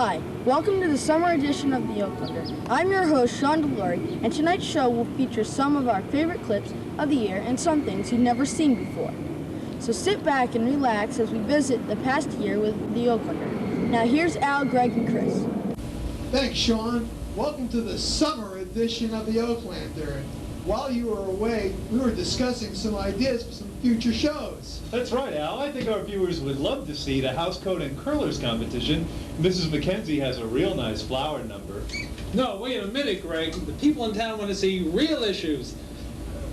Hi, welcome to the summer edition of the Oaklander. I'm your host, Sean DeLory, and tonight's show will feature some of our favorite clips of the year and some things you've never seen before. So sit back and relax as we visit the past year with the Oaklander. Now here's Al, Greg, and Chris. Thanks, Sean. Welcome to the summer edition of the Oaklander. While you were away, we were discussing some ideas for some future shows. That's right, Al. I think our viewers would love to see the house coat and curlers competition. Mrs. McKenzie has a real nice flower number. No, wait a minute, Greg. The people in town want to see real issues,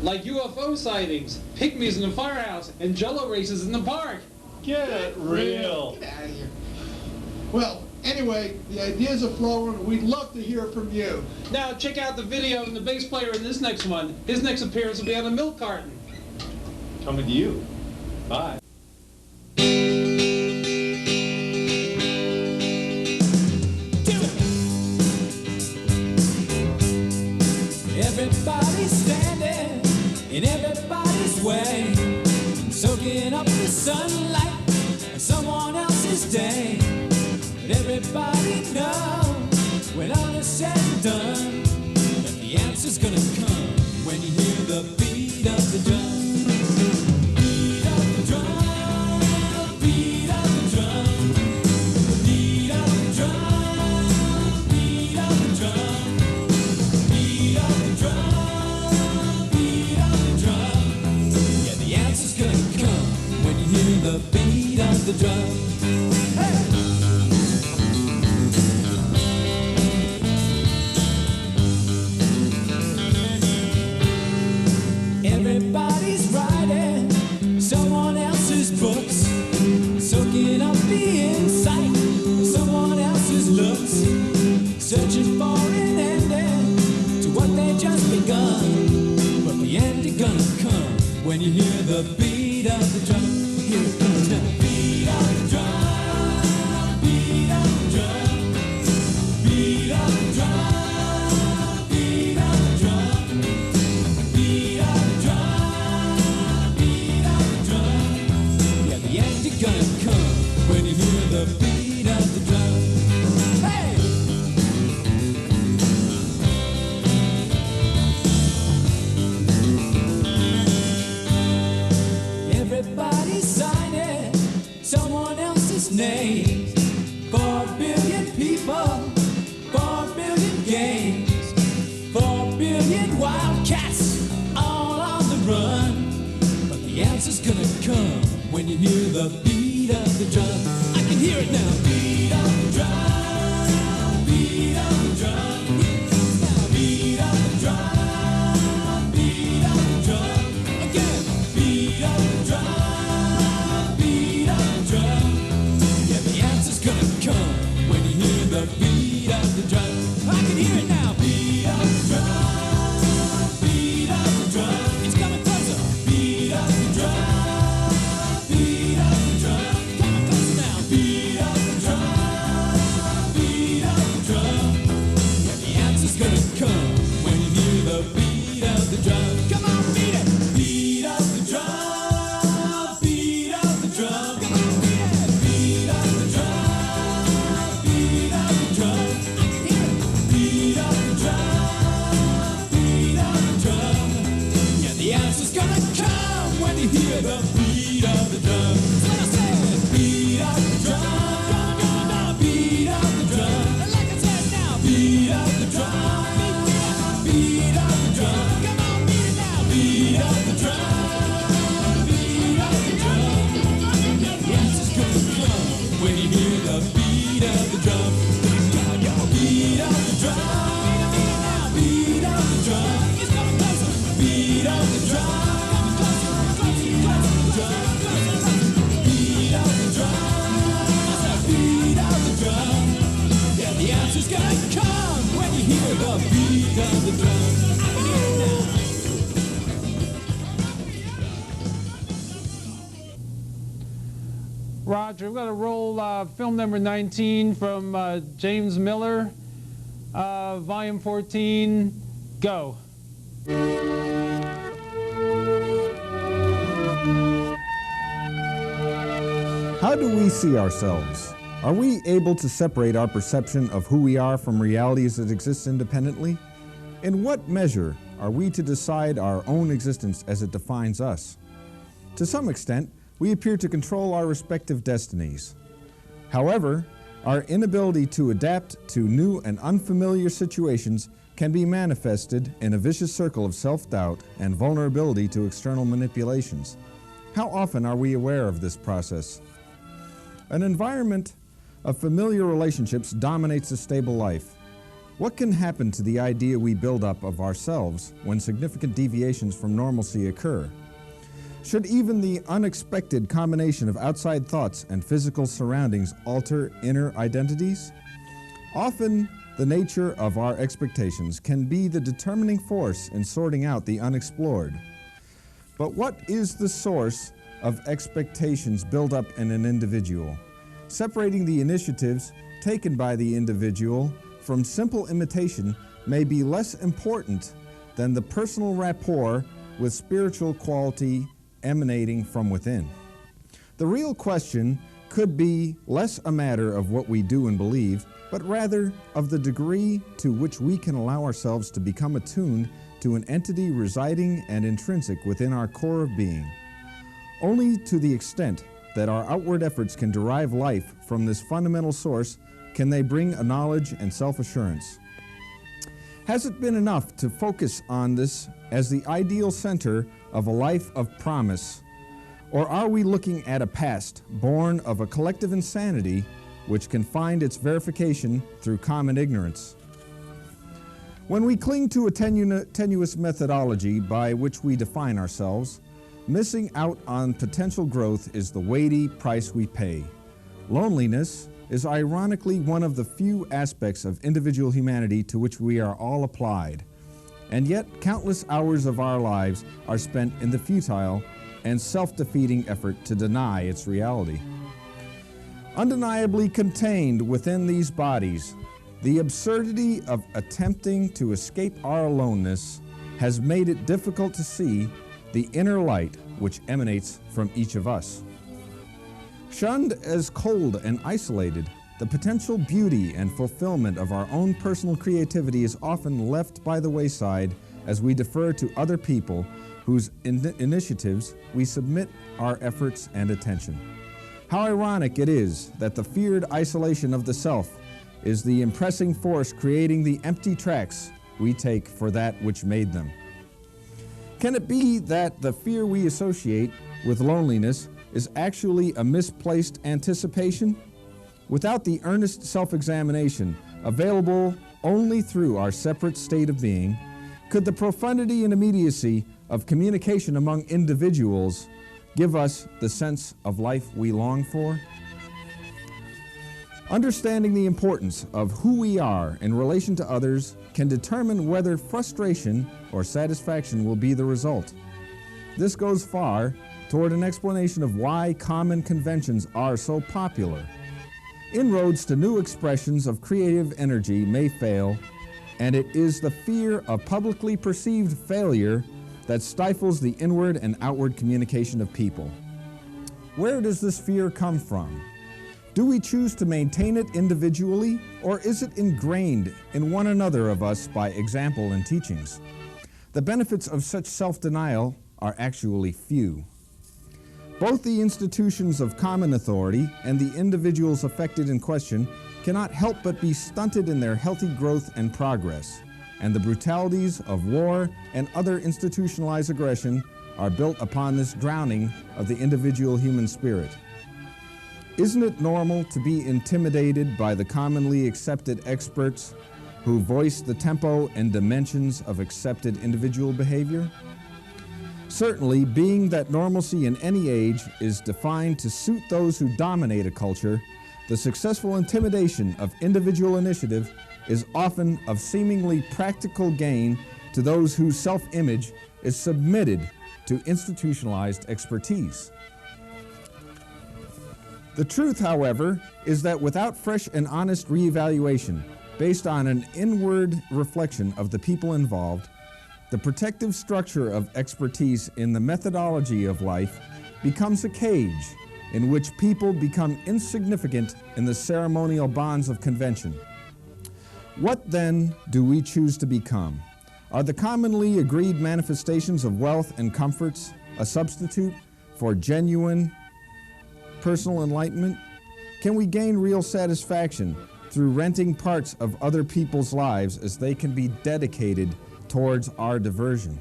like UFO sightings, pygmies in the firehouse, and jello races in the park. Get real. Get out of here. Well, anyway, the ideas are flowing, and we'd love to hear from you. Now check out the video of the bass player in this next one. His next appearance will be on a milk carton. Coming to you. Bye. Everybody's standing in everybody's way, soaking up the sunlight of someone else's day. But everybody knows when all is said and done that the answer's gonna come when you hear the beat of the drum. Beat of the drum, beat of the drum, beat of the drum, beat of the drum, beat of the drum, beat of the drum. Yeah, the answer's gonna come when you hear the beat of the drum. Hey! Everybody's writing someone else's books, soaking up the insight of someone else's looks, searching for an ending to what they just begun. But the end is gonna come when you hear the beat of the drum. Here it comes now. Beat of the drum, beat of the drum, beat of the drum. Gonna come when you hear the beat of the drum. Hey! Everybody's signing someone else's name. 4 billion people, 4 billion games, 4 billion wildcats all on the run. But the answer's gonna come when you hear the beat of the drum. I can hear it now. Beat of the drum, beat of the drum. Beat of the drum, beat of the drum. Again. Beat of the drum, beat of the drum. Yeah, the answer's gonna come when you hear the beat of the drum. I can hear it now. Beat of the drum, beat of the drum. It's coming closer. Beat of the drum. Beat of the drum, coming closer now. Beat of the drum, beat of the drum. Yeah, the answer's gonna come when you hear the beat of the drum. Come on, beat it. Beat of the drum, beat of the drum. Come on, beat it. Beat of the drum, beat of the drum. I can hear it. Beat of the drum, beat of the drum. Yeah, the answer's gonna come when you hear the beat of the drum. That's what I said. Beat of the drum, beat of the drum. And like I said now, beat of the drum, beat of the drum. Come on, beat it now. Beat of the drum, beat of the drum. Yeah, the answer's gonna come when you hear the beat of the drum. Beat of the drum, beat of the drum. It's coming closer. Beat of the drum. The answer's gonna come when you hear the beat of the drum. I can hear it now. Roger, we're going to roll film number 19 from James Miller, volume 14, go. How do we see ourselves? Are we able to separate our perception of who we are from reality as it exists independently? In what measure are we to decide our own existence as it defines us? To some extent, we appear to control our respective destinies. However, our inability to adapt to new and unfamiliar situations can be manifested in a vicious circle of self-doubt and vulnerability to external manipulations. How often are we aware of this process? An environment of familiar relationships dominates a stable life. What can happen to the idea we build up of ourselves when significant deviations from normalcy occur? Should even the unexpected combination of outside thoughts and physical surroundings alter inner identities? Often, the nature of our expectations can be the determining force in sorting out the unexplored. But what is the source of expectations built up in an individual? Separating the initiatives taken by the individual from simple imitation may be less important than the personal rapport with spiritual quality emanating from within. The real question could be less a matter of what we do and believe, but rather of the degree to which we can allow ourselves to become attuned to an entity residing and intrinsic within our core of being. Only to the extent that our outward efforts can derive life from this fundamental source can they bring a knowledge and self-assurance. Has it been enough to focus on this as the ideal center of a life of promise, or are we looking at a past born of a collective insanity which can find its verification through common ignorance? When we cling to a tenuous methodology by which we define ourselves, missing out on potential growth is the weighty price we pay. Loneliness is ironically one of the few aspects of individual humanity to which we are all applied. And yet, countless hours of our lives are spent in the futile and self-defeating effort to deny its reality. Undeniably contained within these bodies, the absurdity of attempting to escape our aloneness has made it difficult to see the inner light which emanates from each of us. Shunned as cold and isolated, the potential beauty and fulfillment of our own personal creativity is often left by the wayside as we defer to other people whose initiatives we submit our efforts and attention. How ironic it is that the feared isolation of the self is the impressing force creating the empty tracks we take for that which made them. Can it be that the fear we associate with loneliness is actually a misplaced anticipation? Without the earnest self-examination available only through our separate state of being, could the profundity and immediacy of communication among individuals give us the sense of life we long for? Understanding the importance of who we are in relation to others can determine whether frustration or satisfaction will be the result. This goes far toward an explanation of why common conventions are so popular. Inroads to new expressions of creative energy may fail, and it is the fear of publicly perceived failure that stifles the inward and outward communication of people. Where does this fear come from? Do we choose to maintain it individually, or is it ingrained in one another of us by example and teachings? The benefits of such self-denial are actually few. Both the institutions of common authority and the individuals affected in question cannot help but be stunted in their healthy growth and progress, and the brutalities of war and other institutionalized aggression are built upon this drowning of the individual human spirit. Isn't it normal to be intimidated by the commonly accepted experts who voice the tempo and dimensions of accepted individual behavior? Certainly, being that normalcy in any age is defined to suit those who dominate a culture, the successful intimidation of individual initiative is often of seemingly practical gain to those whose self-image is submitted to institutionalized expertise. The truth, however, is that without fresh and honest reevaluation, based on an inward reflection of the people involved, the protective structure of expertise in the methodology of life becomes a cage in which people become insignificant in the ceremonial bonds of convention. What then do we choose to become? Are the commonly agreed manifestations of wealth and comforts a substitute for genuine personal enlightenment? Can we gain real satisfaction through renting parts of other people's lives as they can be dedicated towards our diversion?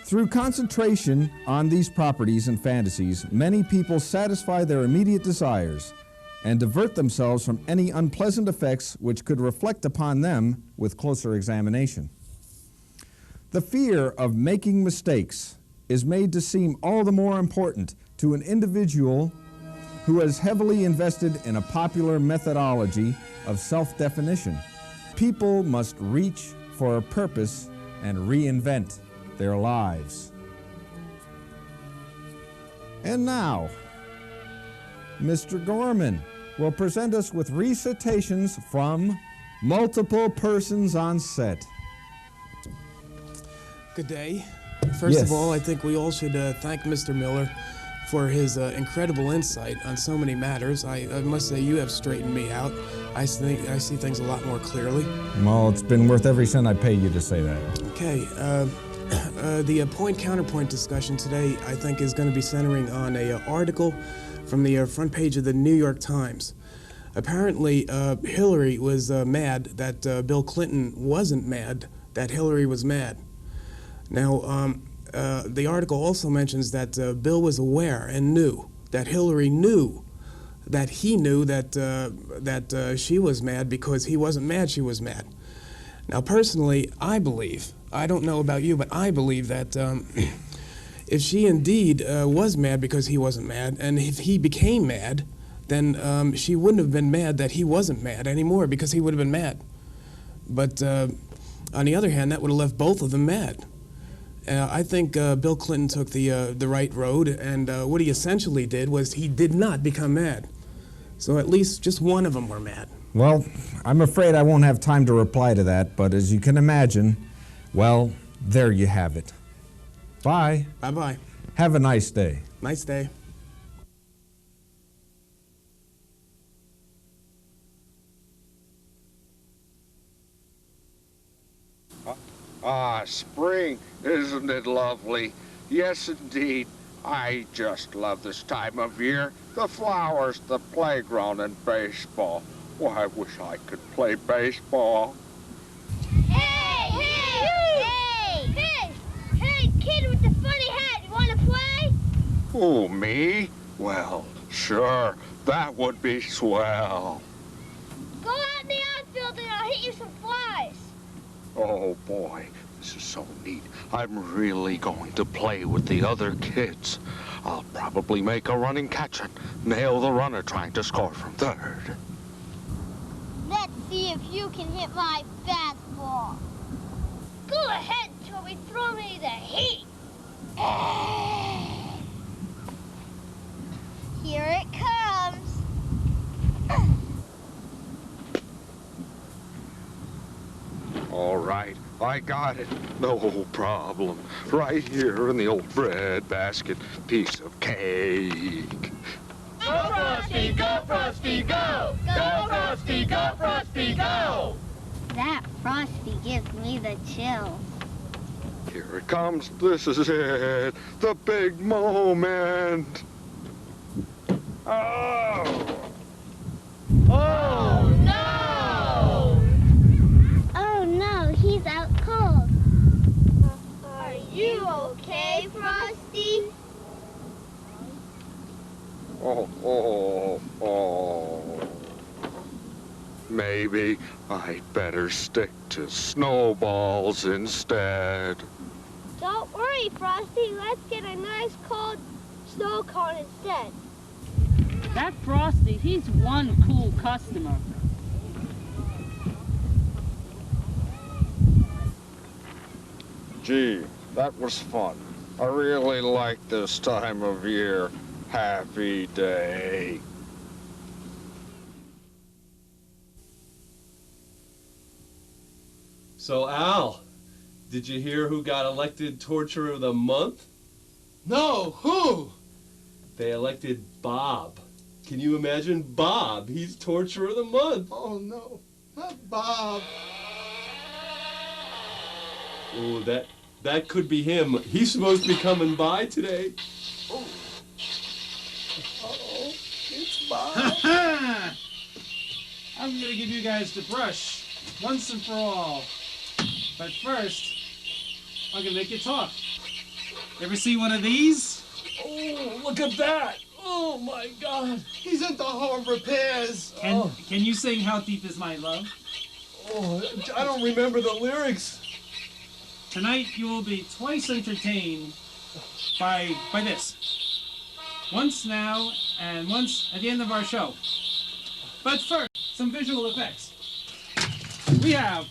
Through concentration on these properties and fantasies, many people satisfy their immediate desires and divert themselves from any unpleasant effects which could reflect upon them with closer examination. The fear of making mistakes is made to seem all the more important to an individual who has heavily invested in a popular methodology of self-definition. People must reach for a purpose and reinvent their lives. And now, Mr. Gorman will present us with recitations from Multiple Persons on Set. Good day. First Yes. of all, I think we all should thank Mr. Miller for his incredible insight on so many matters. I must say you have straightened me out. I see things a lot more clearly. Well, it's been worth every cent I pay you to say that. Okay, the point-counterpoint discussion today, I think, is going to be centering on an article from the front page of the New York Times. Apparently, Hillary was mad that Bill Clinton wasn't mad that Hillary was mad. Now, the article also mentions that Bill was aware and knew that Hillary knew that he knew that she was mad because he wasn't mad she was mad. Now, personally, I believe, I don't know about you, but I believe that if she indeed was mad because he wasn't mad, and if he became mad, then she wouldn't have been mad that he wasn't mad anymore because he would have been mad. But on the other hand, that would have left both of them mad. I think Bill Clinton took the right road, and what he essentially did was he did not become mad. So at least just one of them were mad. Well, I'm afraid I won't have time to reply to that, but as you can imagine, well, there you have it. Bye. Bye-bye. Have a nice day. Nice day. Ah, spring, isn't it lovely? Yes, indeed. I just love this time of year. The flowers, the playground, and baseball. Oh, I wish I could play baseball. Hey, hey, hey, hey, hey, kid with the funny hat, you want to play? Oh, me? Well, sure, that would be swell. Go out in the outfield and I'll hit you some flies. Oh, boy, this is so neat. I'm really going to play with the other kids. I'll probably make a running catch and nail the runner trying to score from third. Let's see if you can hit my fastball. Go ahead, Toby, throw me the heat. Here it comes. All right, I got it. No problem. Right here in the old bread basket. Piece of cake. Go Frosty, go Frosty, go! Go Frosty, go Frosty, go! That Frosty gives me the chills. Here it comes. This is it. The big moment. Oh! Oh no! Oh no, he's out cold. Are you okay, Frosty? Oh. Maybe I'd better stick to snowballs instead. Don't worry, Frosty. Let's get a nice cold snow cone instead. That Frosty, he's one cool customer. Gee, that was fun. I really like this time of year. Happy day. So, Al, did you hear who got elected Torturer of the Month? No, who? They elected Bob. Can you imagine Bob? He's Torturer of the Month. Oh, no. Not Bob. Oh, that could be him. He's supposed to be coming by today. Oh. Uh-oh. It's Bob. Ha-ha! I'm gonna give you guys the brush once and for all. But first, I'm gonna make you talk. Ever see one of these? Oh, look at that. Oh, my God. He's into home repairs. Can you sing How Deep Is My Love? Oh, I don't remember the lyrics. Tonight you will be twice entertained by this. Once now and once at the end of our show. But first, some visual effects. We have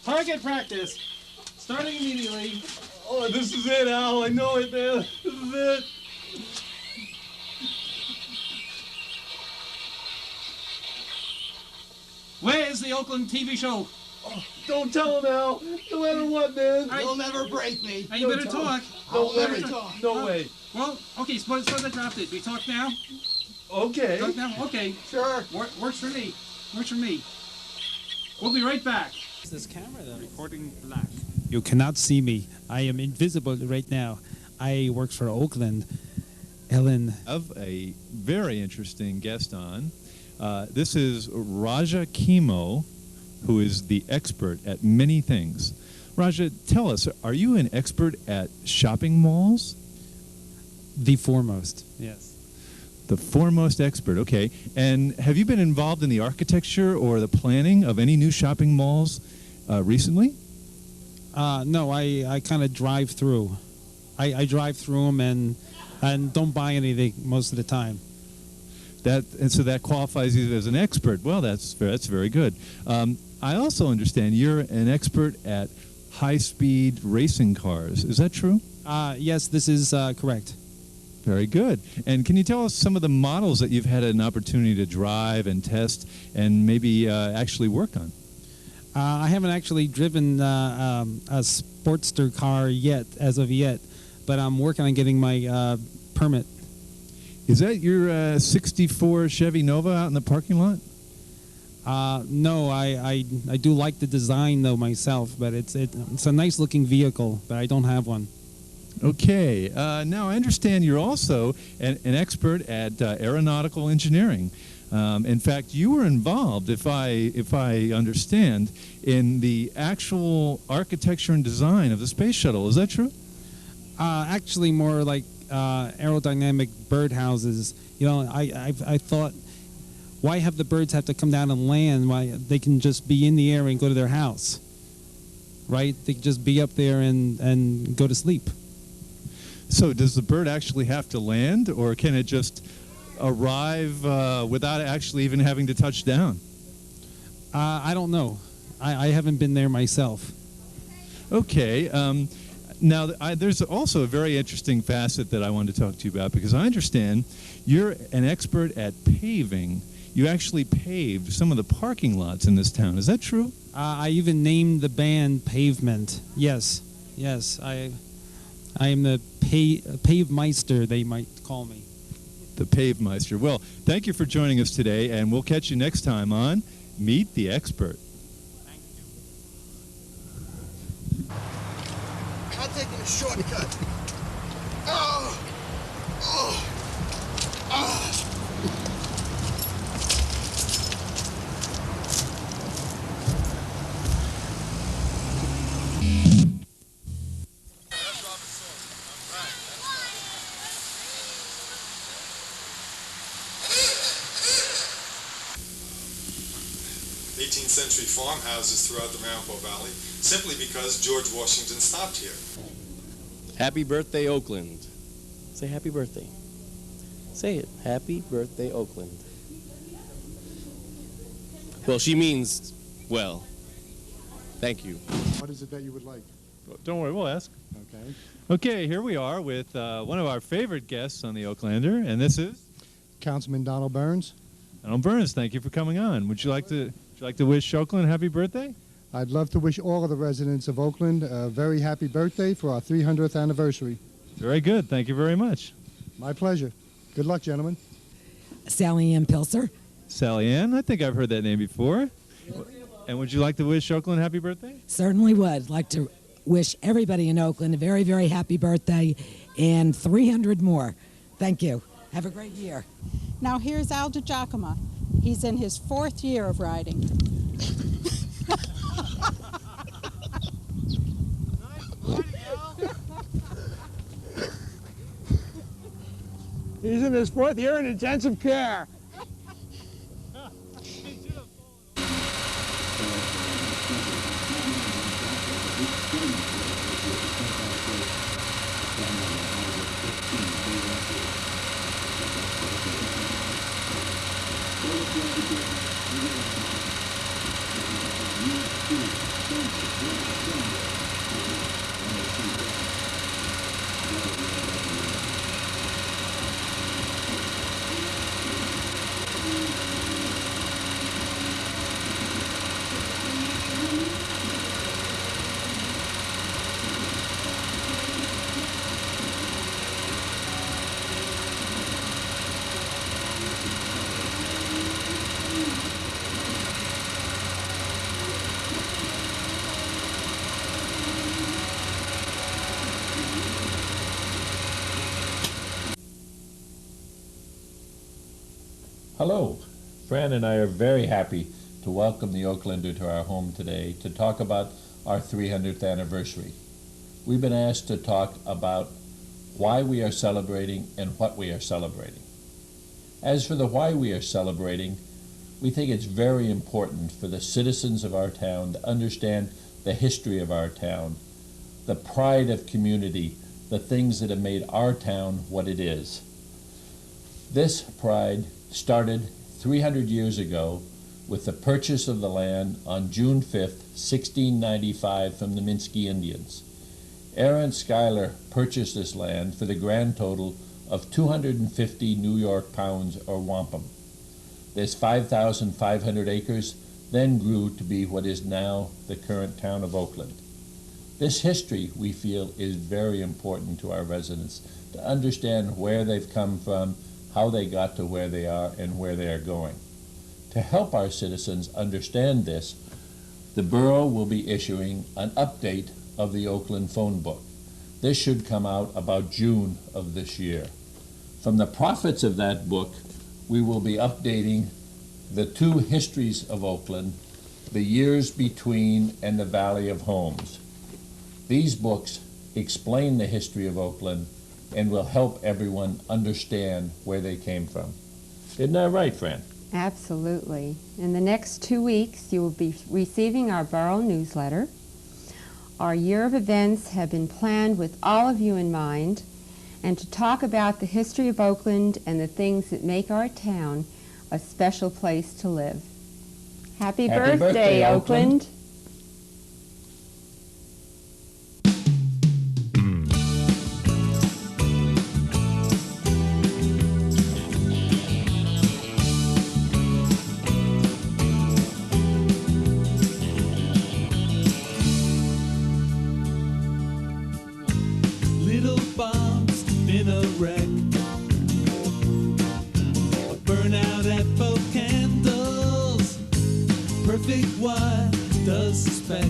target practice starting immediately. Oh, this is it, Al. I know it, man. This is it. Where is the Oakland TV show? Oh, don't tell him, Al. No matter what, man. You'll never break me. You better talk. I'll never talk. No way. Well, okay, suppose I dropped it. We talk now? Okay. Talk now? Okay. Sure. Works for me. Works for me. We'll be right back. This camera though. Recording black. You cannot see me. I am invisible right now. I work for Oakland. Ellen. Of a very interesting guest on. This is Raja Chemo, who is the expert at many things. Raja, tell us, are you an expert at shopping malls? The foremost, yes. The foremost expert, okay. And have you been involved in the architecture or the planning of any new shopping malls recently? No, I kind of drive through. I drive through them and don't buy anything most of the time. And so that qualifies you as an expert. Well, that's very good. I also understand you're an expert at high-speed racing cars. Is that true? Yes, this is correct. Very good. And can you tell us some of the models that you've had an opportunity to drive and test and maybe actually work on? I haven't actually driven a Sportster car yet, as of yet, but I'm working on getting my permit. Is that your 64 Chevy Nova out in the parking lot? No, I do like the design though myself, but it's a nice looking vehicle, but I don't have one. Okay. Now I understand you're also an expert at aeronautical engineering. In fact, you were involved, if I understand, in the actual architecture and design of the space shuttle. Is that true? Actually, more like aerodynamic birdhouses. You know, I thought, why have the birds have to come down and land? Why they can just be in the air and go to their house, right? They can just be up there and go to sleep. So does the bird actually have to land, or can it just arrive without actually even having to touch down? I don't know. I haven't been there myself. Okay. Now, there's also a very interesting facet that I wanted to talk to you about, because I understand you're an expert at paving. You actually paved some of the parking lots in this town. Is that true? I even named the band Pavement. Yes. I am the Pavemeister, they might call me. The Pavemeister. Well, thank you for joining us today, and we'll catch you next time on Meet the Expert. Thank you. I'm taking a shortcut. Oh! Oh! Oh! 18th century farmhouses throughout the Maripo Valley simply because George Washington stopped here. Happy birthday, Oakland. Say happy birthday. Say it. Happy birthday, Oakland. Well, she means, well, thank you. What is it that you would like? Don't worry, we'll ask. Okay. Okay, here we are with one of our favorite guests on the Oaklander, and this is Councilman Donald Burns. Donald Burns. Thank you for coming on. Would you like to wish Oakland a happy birthday? I'd love to wish all of the residents of Oakland a very happy birthday for our 300th anniversary. Very good. Thank you very much. My pleasure. Good luck, gentlemen. Sally Ann Pilser. Sally Ann, I think I've heard that name before. And would you like to wish Oakland happy birthday? Certainly would. Like to wish everybody in Oakland a very, very happy birthday and 300 more. Thank you. Have a great year. Now here's Al DiGiacomo. He's in his 4th year of riding. He's in his 4th year in intensive care. Hello. Fran and I are very happy to welcome the Oaklander to our home today to talk about our 300th anniversary. We've been asked to talk about why we are celebrating and what we are celebrating. As for the why we are celebrating, we think it's very important for the citizens of our town to understand the history of our town, the pride of community, the things that have made our town what it is. This pride started 300 years ago with the purchase of the land on June 5th, 1695 from the Minsky Indians. Aaron Schuyler purchased this land for the grand total of 250 New York pounds or wampum. This 5,500 acres then grew to be what is now the current town of Oakland. This history, we feel, is very important to our residents to understand where they've come from, how they got to where they are, and where they are going. To help our citizens understand this, the borough will be issuing an update of the Oakland phone book. This should come out about June of this year. From the profits of that book, we will be updating the 2 histories of Oakland, the years between, and the Valley of Homes. These books explain the history of Oakland and will help everyone understand where they came from. Isn't that right, Fran? Absolutely. In the next 2 weeks, you will be receiving our borough newsletter. Our year of events have been planned with all of you in mind, and to talk about the history of Oakland and the things that make our town a special place to live. Happy birthday, Oakland. Little Bob's been a wreck. A burnout at both candles. Perfect wife does suspect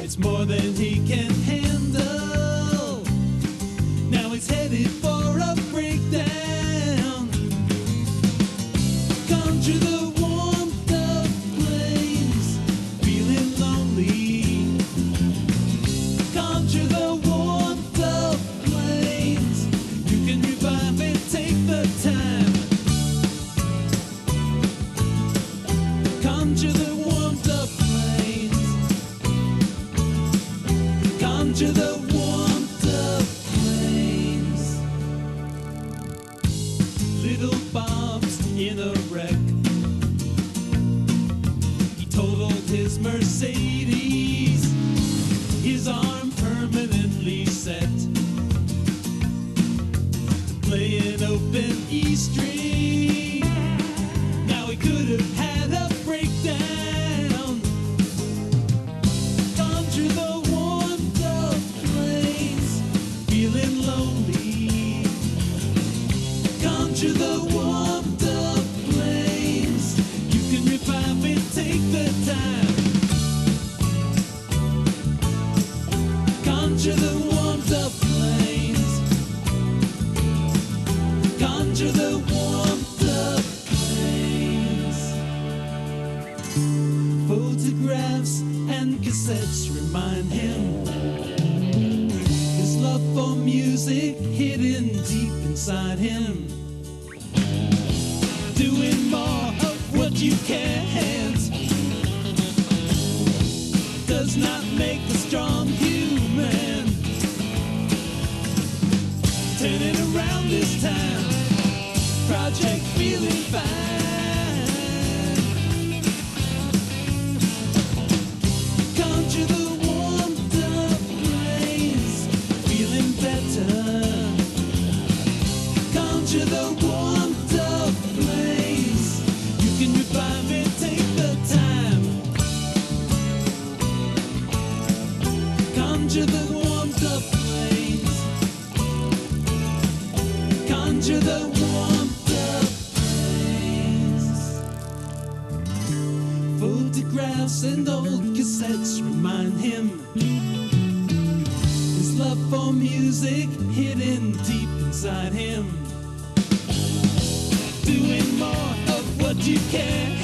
it's more than he can handle. Now he's headed for a breakdown. Conjure the warmth of flames, feeling lonely. Conjure the warmth of flames. You can revive it, take the time. Conjure the warmth of flames. Conjure the warmth of flames. Little Bob's in a wreck. He totaled his Mercedes. His arm permanently set to play an open E string. Now he could have had a breakdown. Conjure the warmth of flames, feeling lonely. Conjure the warmth of flames. Conjure the warmth of flames. Photographs and cassettes remind him his love for music hidden deep inside him. Doing more of what you can't does not make a strong human. Turn it around this time. Project feeling fine. Conjure the warmth of blaze. Feeling better. Conjure the warmth of blaze. You can revive it, take the time. Conjure the warmth of flames. Conjure the warmth of flames. Photographs and old cassettes remind him his love for music hidden deep inside him. Doing more of what you can't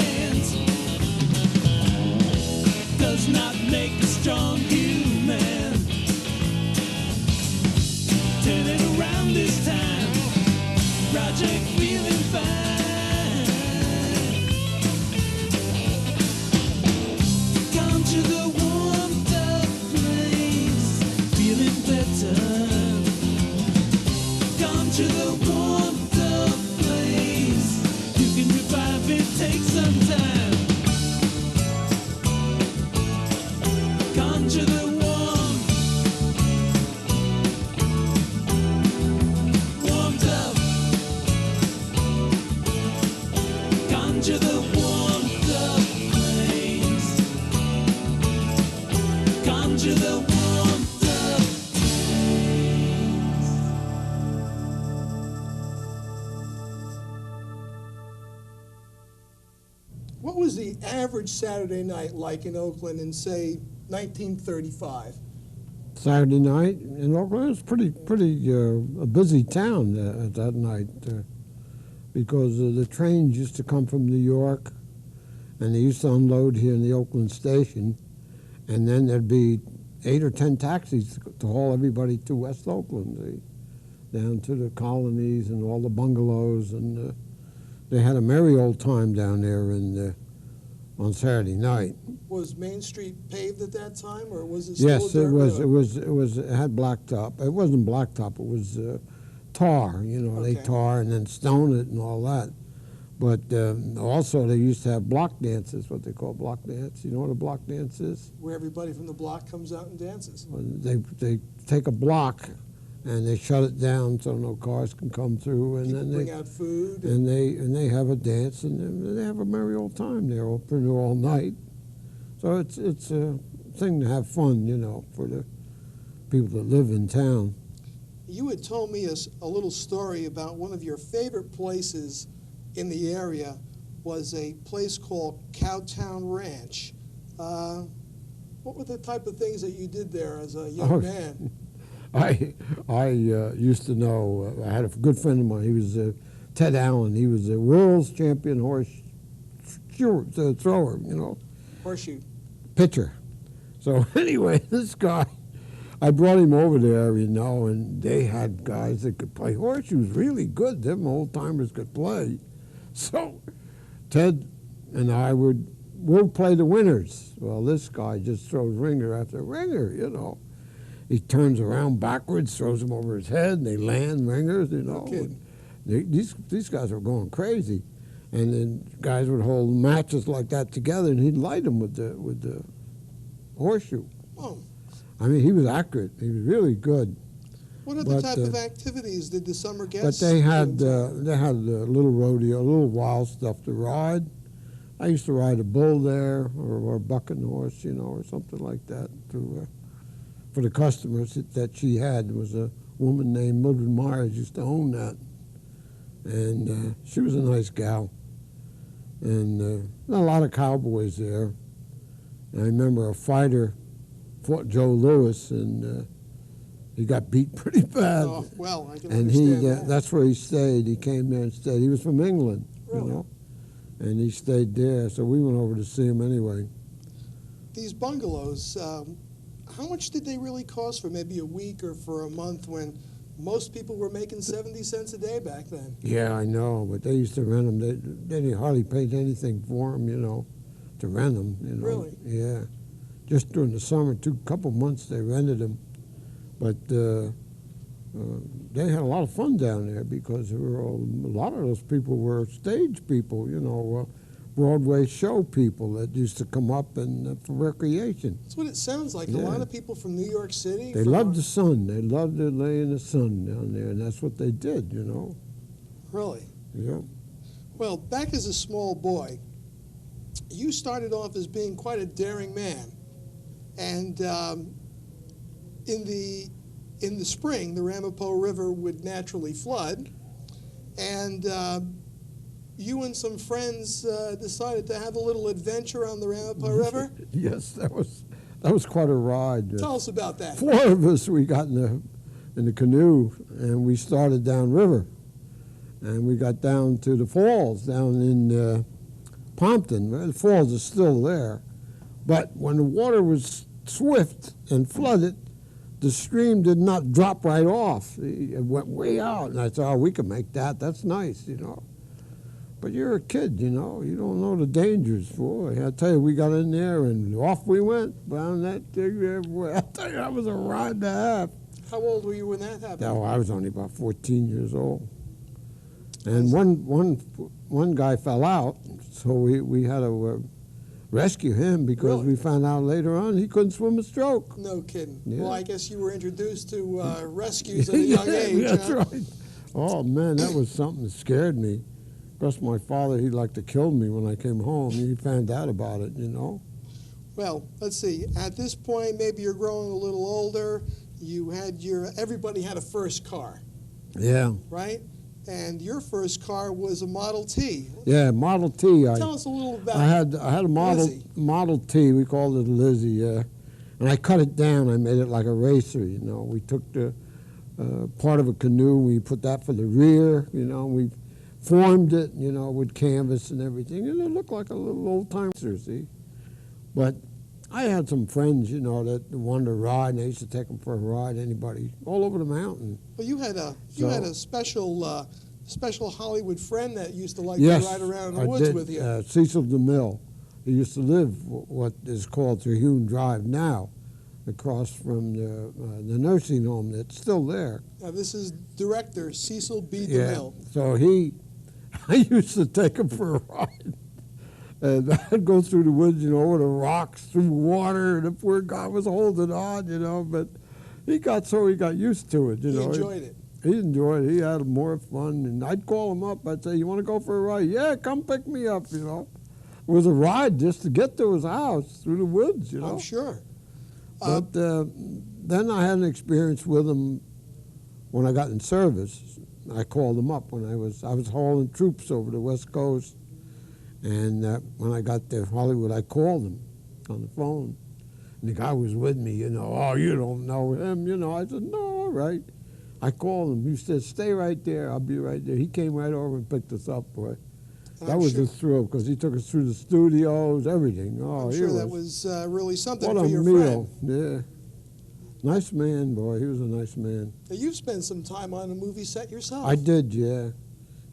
does not make a strong human. Turn it around this time. Project feeling fine. Conjure the warmth of flames. Feeling better. Conjure the warmth of flames. You can revive it, take some time. Conjure the warmth of. Conjure the warmth of flames. Conjure the warmth of flames. What was the average Saturday night like in Oakland in, say, 1935? Saturday night in Oakland, it was pretty a busy town at that night because the trains used to come from New York, and they used to unload here in the Oakland station, and then there'd be 8 or 10 taxis to haul everybody to West Oakland, down to the colonies and all the bungalows, and they had a merry old time down there on Saturday night. Was Main Street paved at that time, or was it still Yes, a it dirt was. road? It had blacktop. It wasn't blacktop. It was tar. You know, they tar and then stone it and all that. But also they used to have block dances, what they call block dance. You know what a block dance is? Where everybody from the block comes out and dances. They take a block and they shut it down so no cars can come through, and People then bring out food. and they have a dance, and they have a merry old time. They're open all night. So it's a thing to have fun, you know, for the people that live in town. You had told me a little story about one of your favorite places in the area was a place called Cowtown Ranch. What were the type of things that you did there as a young man? I used to know, I had a good friend of mine, he was Ted Allen. He was a world's champion horse thrower, you know. Horseshoe. Pitcher. So anyway, this guy, I brought him over there, you know, and they had guys that could play horseshoes really good. Them old-timers could play. So Ted and I we'll play the winners. Well, this guy just throws ringer after ringer, you know. He turns around backwards, throws them over his head, and they land ringers, you know. These guys were going crazy. And then guys would hold matches like that together, and he'd light them with the horseshoe. Oh. I mean, he was accurate. He was really good. What other type of activities did the summer guests? But they had a little rodeo, a little wild stuff to ride. I used to ride a bull there, or a bucking horse, you know, or something like that. For the customers that she had, there was a woman named Mildred Myers used to own that, and she was a nice gal. And a lot of cowboys there. And I remember a fighter fought Joe Louis, and He got beat pretty bad. Oh, well, I can And understand that. that's where he stayed. He came there and stayed. He was from England, Really? you know, and he stayed there. So we went over to see him anyway. These bungalows, how much did they really cost for maybe a week or for a month when most people were making 70 cents a day back then? Yeah, I know, but they used to rent them. They didn't hardly pay anything for them, you know, to rent them. You know. Really? Yeah. Just during the summer, couple months they rented them. But they had a lot of fun down there because there were a lot of those people were stage people, you know, Broadway show people that used to come up and for recreation. That's what it sounds like. Yeah. A lot of people from New York City. They loved the sun. They loved to lay in the sun down there, and that's what they did, you know. Really? Yeah. Well, back as a small boy, you started off as being quite a daring man. And in the spring, the Ramapo River would naturally flood, and you and some friends decided to have a little adventure on the Ramapo River. Yes, that was quite a ride. Tell us about that. 4 of us, we got in the canoe, and we started downriver, and we got down to the falls down in Pompton. Well, the falls are still there, but when the water was swift and flooded, the stream did not drop right off. It went way out, and I thought, oh, we can make that. That's nice, you know. But you're a kid, you know. You don't know the dangers, boy. I tell you, we got in there, and off we went down that thing there. Boy, I tell you, that was a ride and a half. How old were you when that happened? No, I was only about 14 years old. And one guy fell out, so we had to rescue him because we found out later on he couldn't swim a stroke. No kidding. Yeah. Well, I guess you were introduced to rescues at a young age. That's huh? right. Oh, man, that was something that scared me. Plus, my father, he'd like to kill me when I came home. He found out about it, you know. Well, let's see. At this point, maybe you're growing a little older. Everybody had a first car, Yeah. right? And your first car was a Model T. Yeah, Model T. Tell us a little about I had a Model T. We called it a Lizzie, yeah. And I cut it down. I made it like a racer, you know. We took the part of a canoe. We put that for the rear, you know. We formed it, you know, with canvas and everything. And it looked like a little old-timer, see. But I had some friends, you know, that wanted to ride, and I used to take them for a ride, anybody, all over the mountain. Well, you had a special Hollywood friend that used to like Yes, to ride around in the I woods did. with you. Cecil DeMille. He used to live what is called Terhune Drive now, across from the nursing home that's still there. Now, this is director Cecil B. Yeah. DeMille. So I used to take him for a ride. And I'd go through the woods, you know, over the rocks, through water, and the poor guy was holding on, you know, but he got used to it, you know. He enjoyed it. He enjoyed it. He had more fun, and I'd call him up. I'd say, you want to go for a ride? Yeah, come pick me up, you know. It was a ride just to get to his house through the woods, you know. I'm sure. But then I had an experience with him when I got in service. I called him up when I was hauling troops over the West Coast. And when I got to Hollywood, I called him on the phone. And the guy was with me, you know. Oh, you don't know him, you know. I said, no, all right. I called him. He said, stay right there. I'll be right there. He came right over and picked us up, boy. That was a thrill because he took us through the studios, everything. Oh, I'm sure that was really something what for a your meal. friend. Yeah. Nice man, boy. He was a nice man. Now, you've spent some time on a movie set yourself. I did, yeah.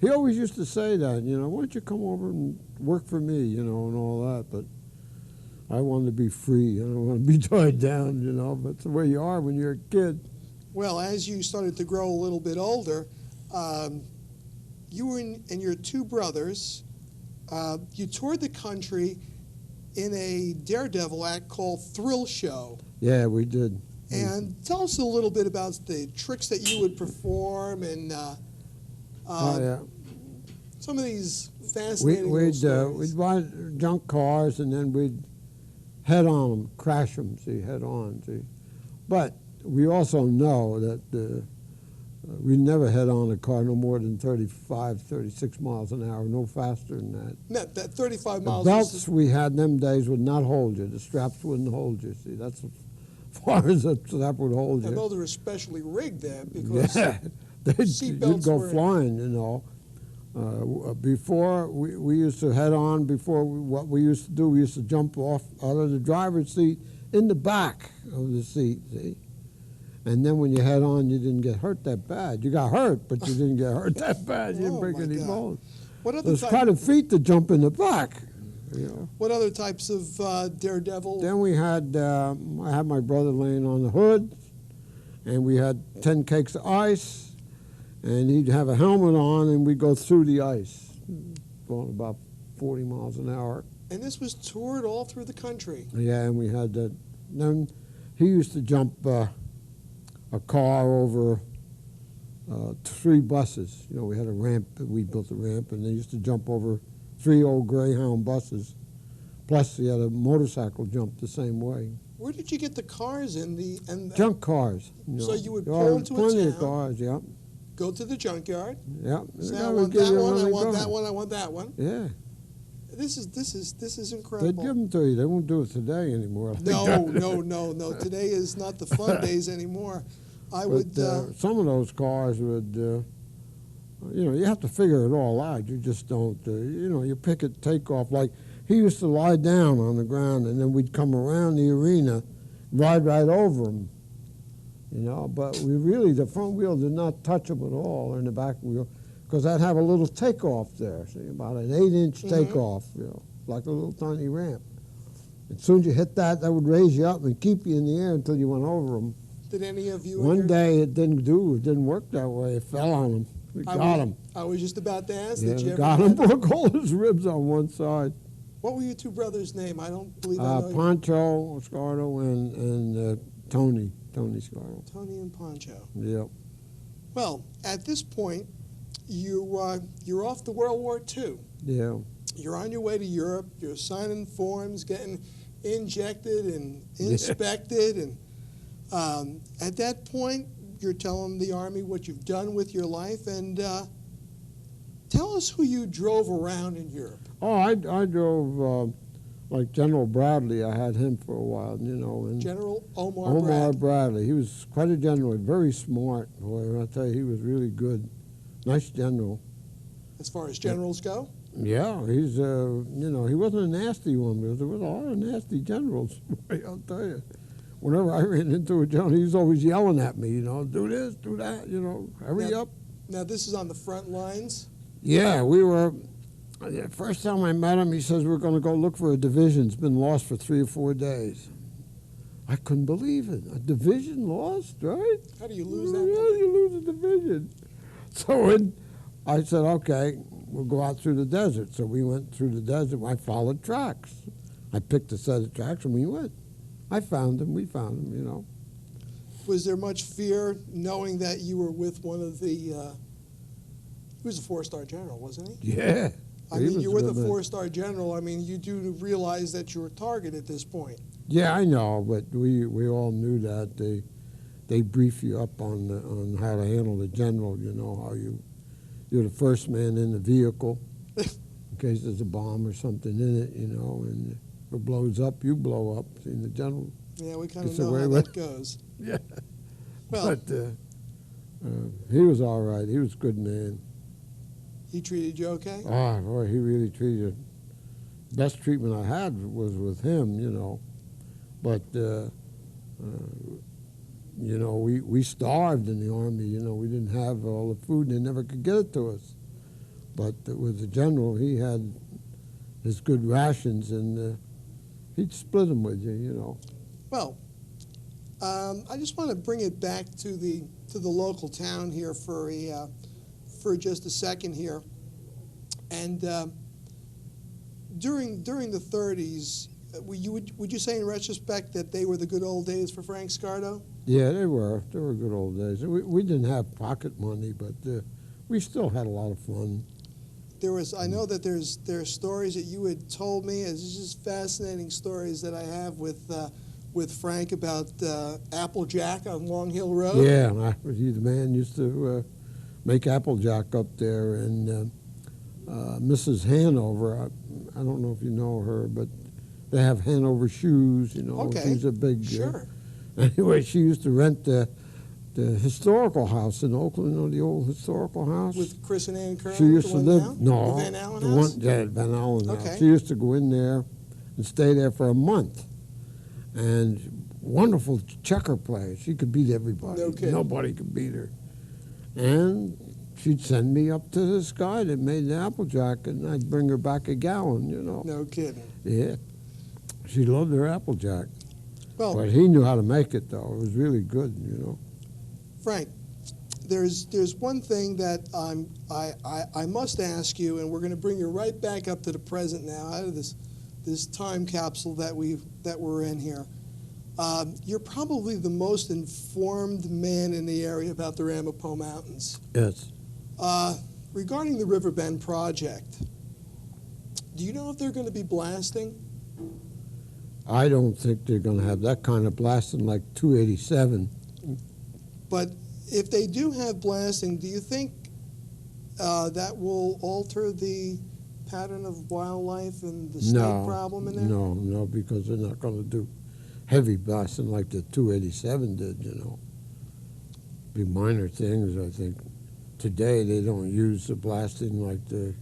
He always used to say that, you know, why don't you come over and work for me, you know, and all that. But I wanted to be free. I don't want to be tied down, you know. But it's the way you are when you're a kid. Well, as you started to grow a little bit older, you and your two brothers, you toured the country in a daredevil act called Thrill Show. Yeah, we did. And tell us a little bit about the tricks that you would perform and Yeah. some of these fascinating little stories. We'd buy junk cars, and then we'd head on them, crash them, see, head on, see. But we also know that we never head on a car no more than 35, 36 miles an hour, no faster than that. No, that 35 miles. The belts we had in them days would not hold you. The straps wouldn't hold you, see. That's far as that would hold And you. those are especially rigged there because Yeah, you'd seatbelts go were... flying, you know. Before, we used to head on, what we used to do, we used to jump off out of the driver's seat in the back of the seat, see? And then when you head on, you didn't get hurt that bad. You got hurt, but you didn't get hurt that bad. You didn't break any bones. What So other it's quite a feat to jump in the back, you know. What other types of daredevil? Then we had, I had my brother laying on the hood, and we had 10 cakes of ice, and he'd have a helmet on, and we'd go through the ice, going about 40 miles an hour. And this was toured all through the country. Yeah, and we had that. Then he used to jump a car over 3 buses. You know, we had a ramp, we built a ramp, and they used to jump over 3 old Greyhound buses. Plus, he had a motorcycle jump the same way. Where did you get the cars in the... Junk cars. So you would pull into a plenty town, of cars, yeah. go to the junkyard, Yeah. say, Yeah, I we want give that you one, I money want going. that one, I want that one. Yeah. This is They'd incredible. give them to you. They won't do it today anymore. No. Today is not the fun days anymore. Some of those cars would, you know, you have to figure it all out. You just don't, you know, you pick it, take off. Like, he used to lie down on the ground, and then we'd come around the arena, ride right over him, you know. But we really, the front wheel did not touch him at all, or in the back wheel, because I'd have a little takeoff there, see, about an 8-inch takeoff, you know, like a little tiny ramp. As soon as you hit that, that would raise you up and keep you in the air until you went over them. Did any of you... One day it didn't work that way. It fell on him. We got him. I was just about to ask. Yeah, Did you we ever got him, broke all his ribs on one side. What were your 2 brothers' name? I don't believe I know. Pancho Scardo and Tony Scardo. Tony and Pancho. Yep. Well, at this point, you're off to World War II. Yeah. You're on your way to Europe. You're signing forms, getting injected and inspected, and at that point, you're telling the Army what you've done with your life, and tell us who you drove around in Europe. Oh, I drove like General Bradley. I had him for a while, you know. And General Omar Bradley. He was quite a general, very smart. Boy, I tell you, he was really good. Nice general. As far as generals go? Yeah, he's, you know, he wasn't a nasty one, but there was a lot of nasty generals, I'll tell you. Whenever I ran into a general, he was always yelling at me, you know, do this, do that, you know, hurry up. Now, this is on the front lines? Yeah, we were, the first time I met him, he says, we're going to go look for a division. It's been lost for 3 or 4 days. I couldn't believe it. A division lost, right? How do you lose that? How do you lose a division? So I said, okay, we'll go out through the desert. So we went through the desert. I followed tracks. I picked a set of tracks and we went. I found him. We found him, you know. Was there much fear knowing that you were with one of the, he was a 4-star general, wasn't he? Yeah. I mean, you're with a 4-star general. I mean, you do realize that you're a target at this point. Yeah, I know, but we all knew that. They brief you up on how to handle the general, you know, how you're the first man in the vehicle in case there's a bomb or something in it, you know, and if it blows up, you blow up. See, the general. Yeah, we kind of know how that goes. Yeah. Well, but he was all right. He was a good man. He treated you okay? Oh, boy, he really treated. Best treatment I had was with him, you know. But, you know, we starved in the Army, you know. We didn't have all the food, and they never could get it to us. But with the general, he had his good rations, and he'd split them with you, you know. Well, I just want to bring it back to the local town here for just a second here. And during the 30s, would you say in retrospect that they were the good old days for Frank Scardo? Yeah, they were. They were good old days. We didn't have pocket money, but we still had a lot of fun. I know that there are stories that you had told me. It's just fascinating stories that I have with Frank about Applejack on Long Hill Road. Yeah, the man used to make Applejack up there, and Mrs. Hanover. I don't know if you know her, but they have Hanover shoes. You know, okay. she's a big. Sure. Anyway, she used to rent the historical house in Oakland, you know, the old historical house. With Chris and Ann Curley? She used to the one live, now? no, The Van Allen the house? one, yeah, Van Allen house. Okay. She used to go in there and stay there for a month. And wonderful checker player. She could beat everybody. No kidding. Nobody could beat her. And she'd send me up to this guy that made the Applejack, and I'd bring her back a gallon, you know. No kidding. Yeah. She loved her Applejack. Well, But he knew how to make it, though. It was really good, you know. Frank, there's one thing that I must ask you, and we're going to bring you right back up to the present now, out of this time capsule that we're in here. You're probably the most informed man in the area about the Ramapo Mountains. Yes. Regarding the Riverbend project, do you know if they're going to be blasting? I don't think they're going to have that kind of blasting like 287. But if they do have blasting, do you think that will alter the pattern of wildlife and the snake problem in there? No, because they're not going to do heavy blasting like the 287 did, you know. Be minor things, I think. Today they don't use the blasting like the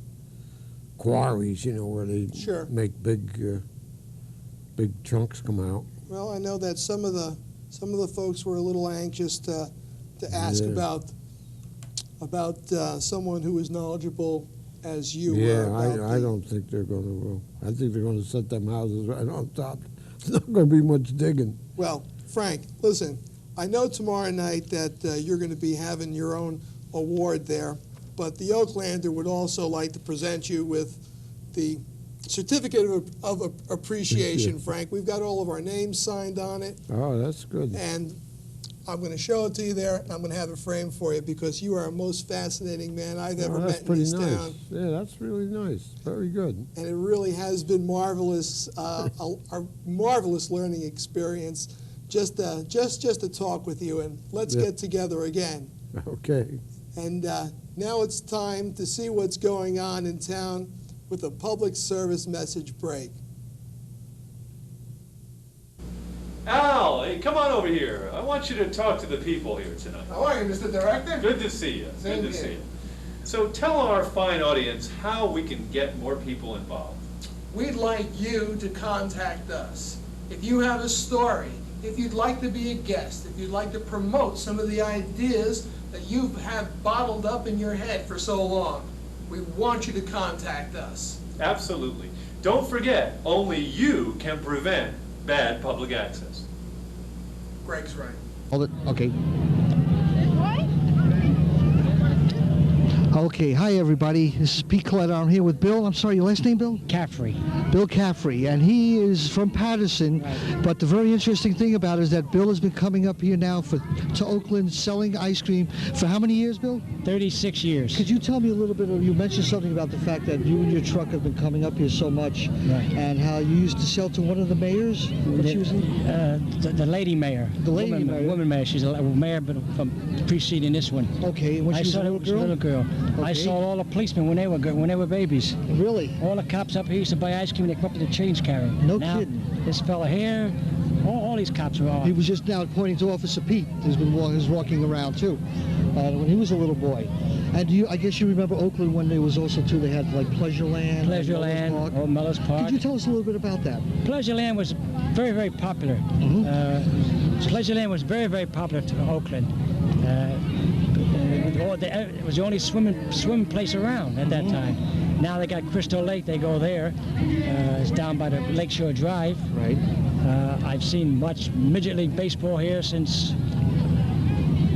quarries, you know, where they make big chunks come out. Well, I know that some of the folks were a little anxious to ask about someone who is knowledgeable as you were. I don't think they're going to. I think they're going to set them houses right on top. There's not going to be much digging. Well, Frank, listen, I know tomorrow night that you're going to be having your own award there, but the Oaklander would also like to present you with the certificate of appreciation, Frank. We've got all of our names signed on it. Oh, that's good. And I'm going to show it to you there. I'm going to have it framed for you because you are a most fascinating man I've ever met in this town. Yeah, that's really nice. Very good. And it really has been marvelous, a marvelous learning experience just to talk with you. And let's get together again. Okay. And now it's time to see what's going on in town with a public service message break. Al, hey, come on over here. I want you to talk to the people here tonight. How are you, Mr. Director? Good to see you. Same Good to here. see you. So tell our fine audience how we can get more people involved. We'd like you to contact us. If you have a story, if you'd like to be a guest, if you'd like to promote some of the ideas that you have bottled up in your head for so long, we want you to contact us. Absolutely. Don't forget, only you can prevent bad public access. Greg's right. Hold it. Okay. Okay, hi everybody. This is Pete Coletta. I'm here with Bill. I'm sorry, your last name, Bill? Caffrey. Bill Caffrey, and he is from Patterson. Right. But the very interesting thing about it is that Bill has been coming up here now to Oakland selling ice cream for how many years, Bill? 36 years. Could you tell me a little bit, you mentioned something about the fact that you and your truck have been coming up here so much, Right. and how you used to sell to one of the mayors? The lady mayor. The lady mayor. Woman mayor. She's a mayor, but from preceding this one. Okay, when she was a little girl? Little girl. I Okay. saw all the policemen when they were babies. Really? All the cops up here used to buy ice cream. They come up with the change carry. No now, kidding. This fella here, all these cops are all. He was just now pointing to Officer Pete, who's walking around too, when he was a little boy. And I guess you remember Oakland when there was also too, they had like Pleasureland. Pleasureland, or Mellors Park. Could you tell us a little bit about that? Pleasureland was very, very popular. Pleasureland was very, very popular to Oakland. It was the only swimming place around at that time. Now they got Crystal Lake. They go there. It's down by the Lakeshore Drive. Right. I've seen much midget league baseball here since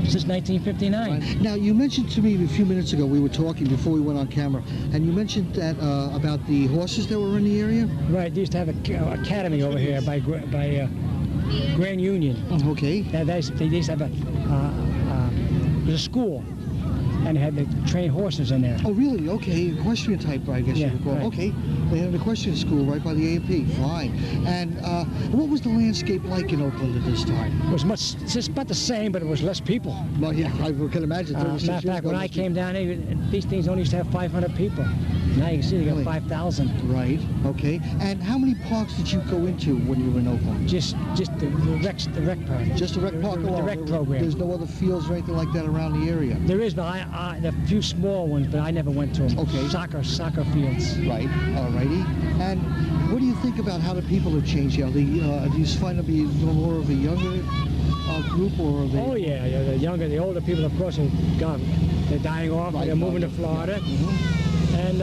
1959. Right. Now, you mentioned to me a few minutes ago, we were talking before we went on camera, and you mentioned that about the horses that were in the area? Right, they used to have an academy over here by Grand Union. Oh, okay. They used to have a school, and they had to train horses in there. Oh, really? Okay, equestrian type, I guess you would call it. Right. Okay, they had an equestrian school right by the A&P. Fine. And what was the landscape like in Oakland at this time? It was just about the same, but it was less people. Well, yeah, I can imagine. Matter of fact, when I came down here, these things only used to have 500 people. Now you can see they got Really? 5,000. Right. Okay. And how many parks did you go into when you were in Oakland? Just the rec park. Just the rec park The alone? rec program. There's no other fields or anything like that around the area? There is, but there are a few small ones, but I never went to them. Okay. Soccer fields. Right. Alrighty. And what do you think about how the people have changed here? Do you find them to be more of a younger group, or are they? Oh yeah, the older people, of course, are gone. They're dying off. Right, They're moving to Florida, and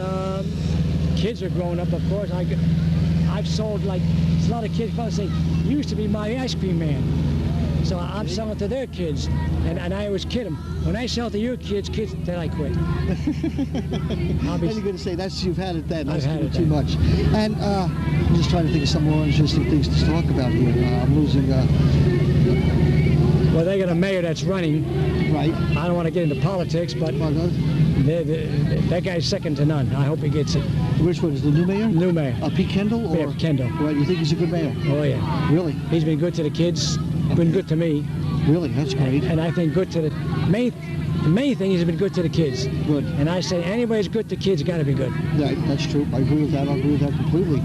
kids are growing up. Of course, I've sold a lot of kids probably say, "You used to be my ice cream man." So I'm selling to their kids, and I always kid them. When I sell to your kids, then I quit. Then you're going to say you've had it then. That's I've had it too much. And I'm just trying to think of some more interesting things to talk about here. I'm losing. Well, they got a mayor that's running. Right. I don't want to get into politics, but that guy's second to none. I hope he gets it. Which one is the new mayor? New mayor. Pete Kendall? Yeah, Kendall. Right. You think he's a good mayor? Oh yeah. Really? He's been good to the kids. Been good to me. Really? That's great. And I think good to the main thing is he's been good to the kids. Good. And I say anybody's good to kids, got to be good. Right, that's true. I agree with that. I agree with that completely.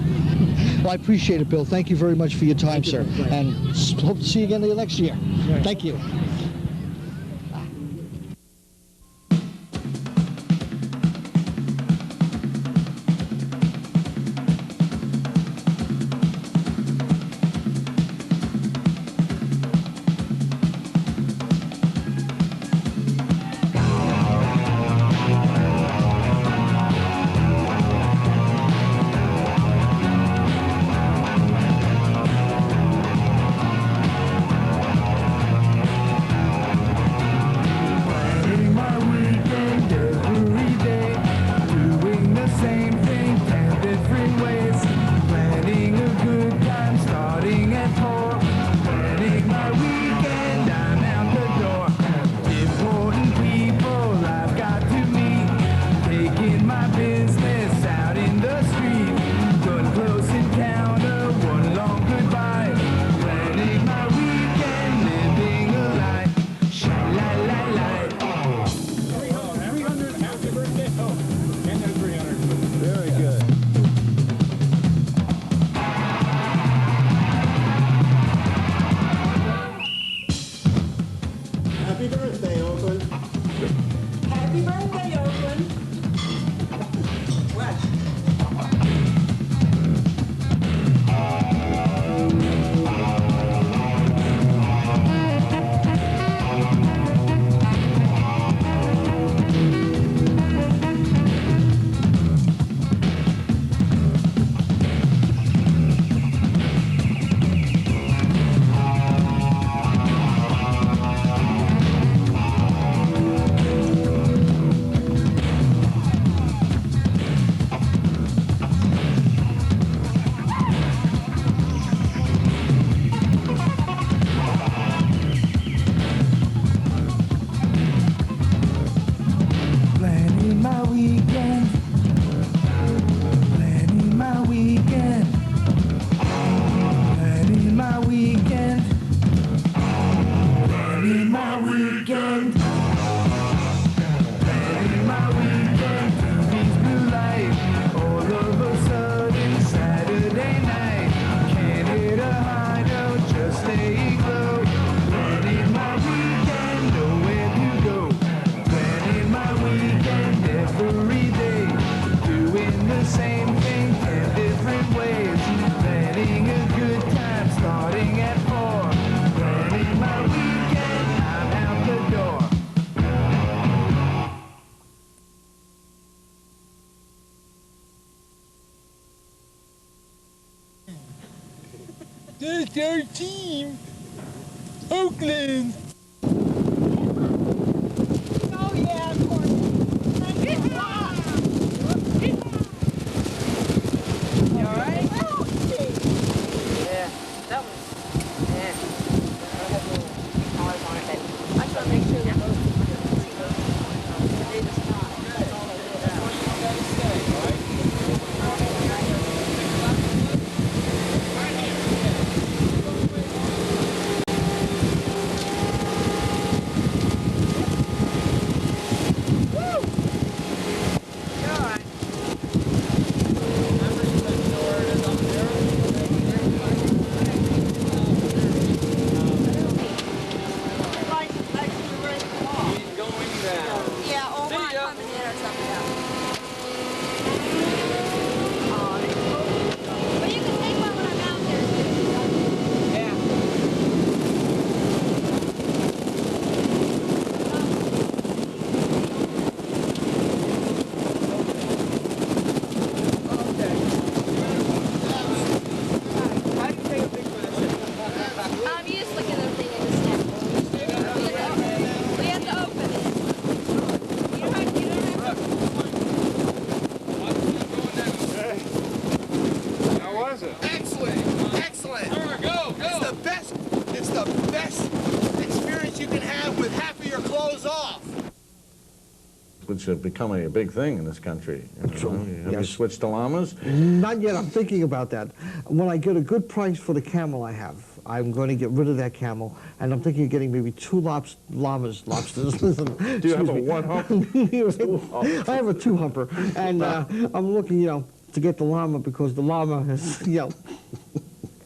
Well, I appreciate it, Bill. Thank you very much for your time, sir. And hope to see you again the next year. Right. Thank you. That's our team, Oakland. Oh yeah, of course. You all right? Yeah, that was. Yeah. I had a little hard on it. I try to make sure that those. They just not. That's all I did. That's what you gotta say, right? best experience you can have with half of your clothes off. Which is becoming a big thing in this country. Have you switched to llamas? Not yet. I'm thinking about that. When I get a good price for the camel I have, I'm going to get rid of that camel, and I'm thinking of getting maybe 2 lobsters. Listen, Do you have a one-humper? I have a 2-humper, and I'm looking, to get the llama because the llama is,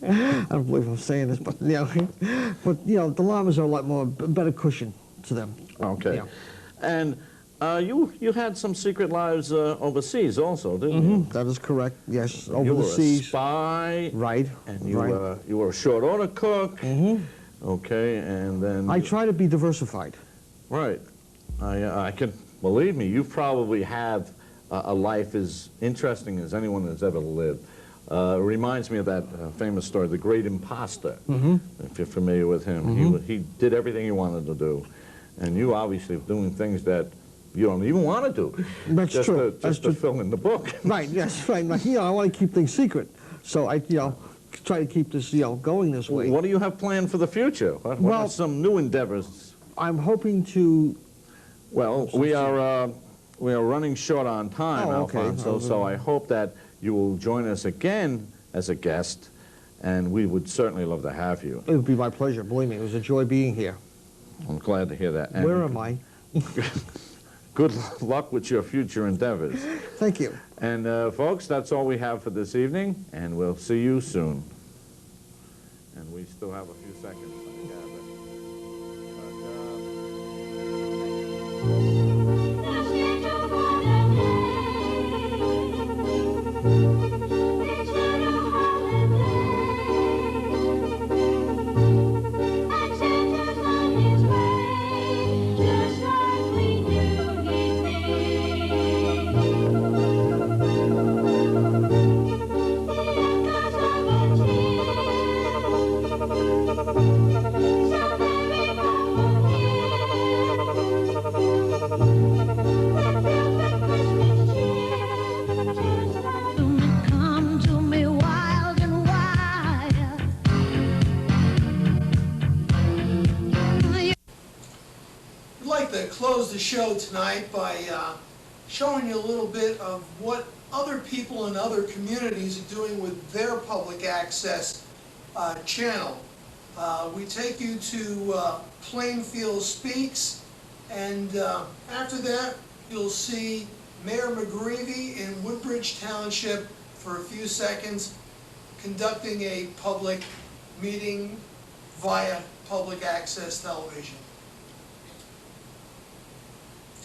I don't believe I'm saying this, but the llamas are a lot more better cushion to them. Okay. And you had some secret lives overseas also, didn't you? That is correct. Yes, over you the were seas. a spy. Right. And you were a short order cook. Okay, and then I try to be diversified. Right. I can believe me. You probably have a life as interesting as anyone has ever lived. It reminds me of that famous story, The Great Imposter, if you're familiar with him. He did everything he wanted to do, and you obviously are doing things that you don't even want to do. That's just true. Just to fill in the book. Right, yes, right. I want to keep things secret, so I, try to keep this, going this way. What do you have planned for the future? What are some new endeavors? I'm hoping to... Well, we are running short on time, Alfonso, so I hope that you will join us again as a guest, and we would certainly love to have you. It would be my pleasure. Believe me, it was a joy being here. I'm glad to hear that. And where am I? Good luck with your future endeavors. Thank you. And folks, that's all we have for this evening, and we'll see you soon. And we still have a few seconds, I gather. Close the show tonight by showing you a little bit of what other people in other communities are doing with their public access channel. We take you to Plainfield Speaks, and after that you'll see Mayor McGreevy in Woodbridge Township for a few seconds conducting a public meeting via public access television.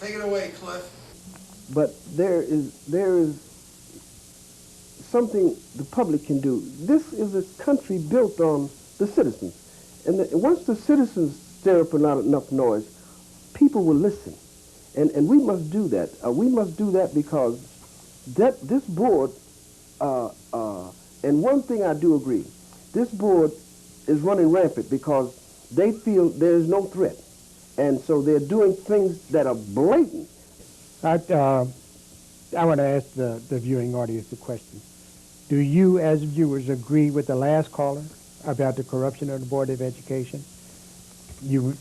Take it away, Cliff. But there is something the public can do. This is a country built on the citizens. And once the citizens stir up enough noise, people will listen. And we must do that. We must do that because this board, and one thing I do agree, this board is running rampant because they feel there is no threat. And so they're doing things that are blatant. I want to ask the viewing audience a question. Do you, as viewers, agree with the last caller about the corruption of the Board of Education? You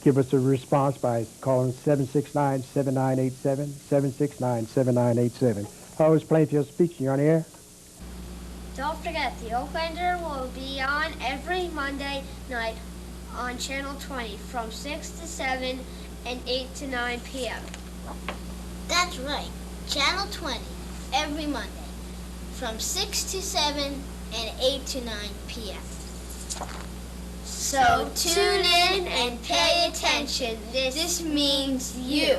give us a response by calling 769-7987, 769-7987. Hello, it's Plainfield Speaks. You're on the air. Don't forget, the Oaklander will be on every Monday night on Channel 20 from 6 to 7 and 8 to 9 p.m. That's right, Channel 20 every Monday from 6 to 7 and 8 to 9 p.m. So tune in and pay attention. This means you.